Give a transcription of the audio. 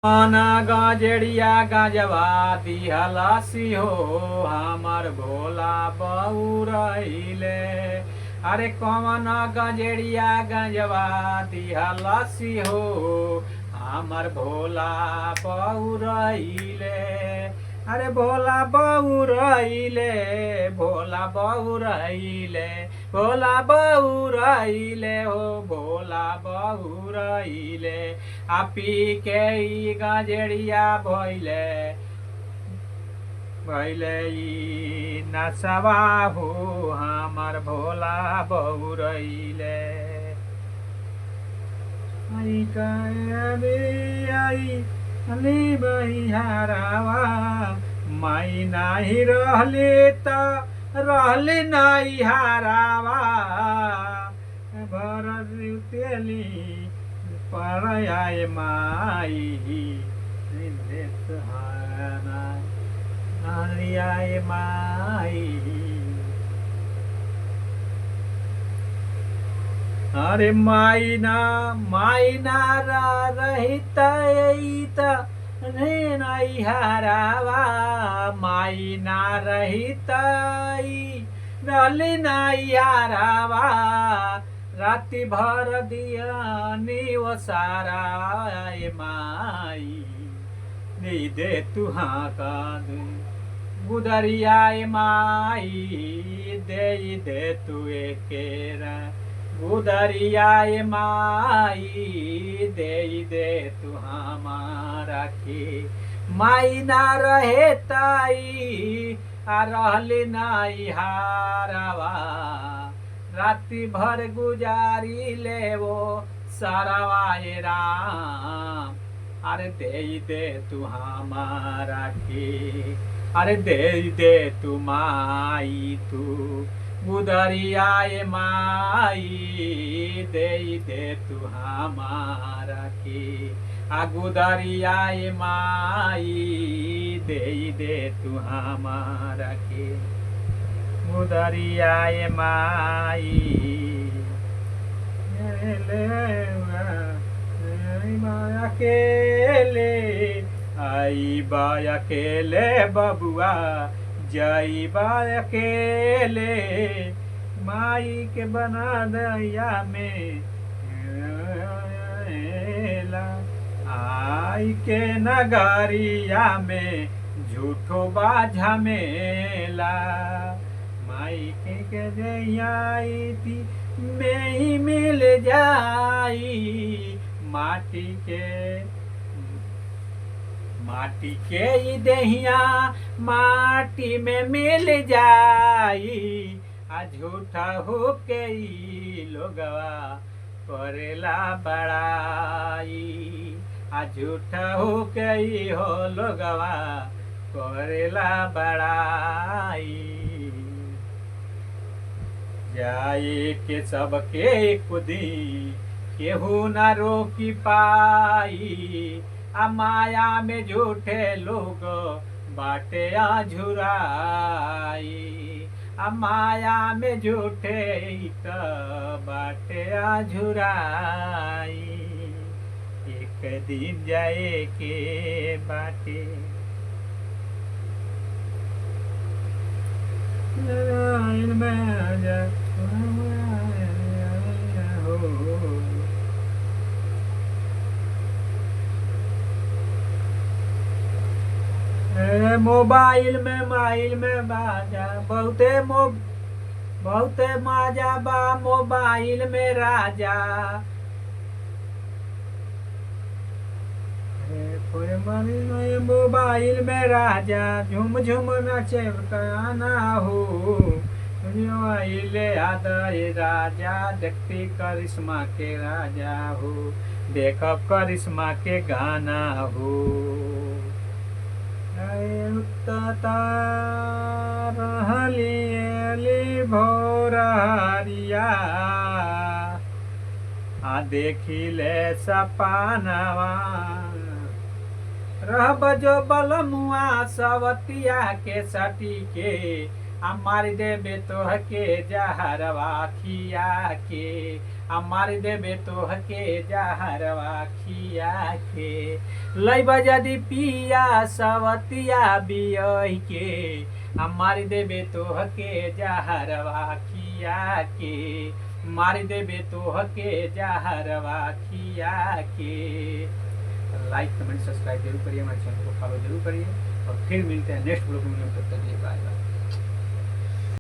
आना गजड़िया गजवा दिहलसी हो हमर भोला बउरइले। अरे कौन गजड़िया गजवा दिहलसी हो हमर भोला बउरइले। अरे भोला बउरइले, भोला बउरइले, भोला बउरइले हो भोला बउरइले। आपी के ई गजड़िया भइले भइले ई नसवा हो हमर भोला बउरइले। आई कबे आई अली बहिहारावा माई नाही रहले त रहले नाही हारावा। भरत तेली पर आए माई निंदेत हाना आए माई। अरे माई ना रहित रे नाई हारावा माई ना रहित रहले नाई हारावा। राति भर दिया नीव सारा माई दे दे तुहाँ का दे गुदरिया माई दे दे तू एकेरा गुदरिया माई दे दे तू हमारा के। माई ना रहे ताई आ रहली नाई हारावा। राति भर गुजारी ले वो सारावाए राम। अरे दे तू हमारा के अरे दे तू माई तू गुदरियाए माई दे तू हमारा के। आ गुदरियाए माई दे तू हमारा के गुदरियाए माई। अकेले आई बा अकेले बबुआ जई बा अकेले माई के बना दैया में आई के नगरिया में झूठो बा झमेला। माई के जई थी में ही मिल जाई माटी के ही दहिया माटी में मिल जाई। आ झूठा हो के लोगवा करेला बड़ाई। आ झूठा हो के हो लोगवा करेला बड़ाई। जाए के सबके कुदी केहू न रोकी पाई। आ माया में झूठे लोग बाटे झुराई। आ माया में झूठे बाटे झुराई। एक दिन जाए के बाटे मोबाइल में माइल में बाजा बहुते माजा बा मोबाइल में राजा। मोबाइल में राजा झुम झुम नाचे गाना हो ले आदय राजा देखती करिश्मा के राजा हो देखब करिश्मा के गाना हो। रहली भोरिया आ देखिले सपनवा। रहब जो बलमुआ सवतिया के सटी के आ मार देबे तोह के जहरवा खिया के। आ मारी देबे तो हके जहरवा खिया के लैब यदि पिया सवतिया बियही के आ मारी देबे तो हके जहरवा खिया के मारी देबे तो हके जहरवा खिया के। लाइक कमेंट सब्सक्राइब जरूर करिए, हमारे चैनल को फॉलो जरूर करिए और फिर मिलते हैं नेक्स्ट ब्लॉग में। तब तक के लिए बाय बाय।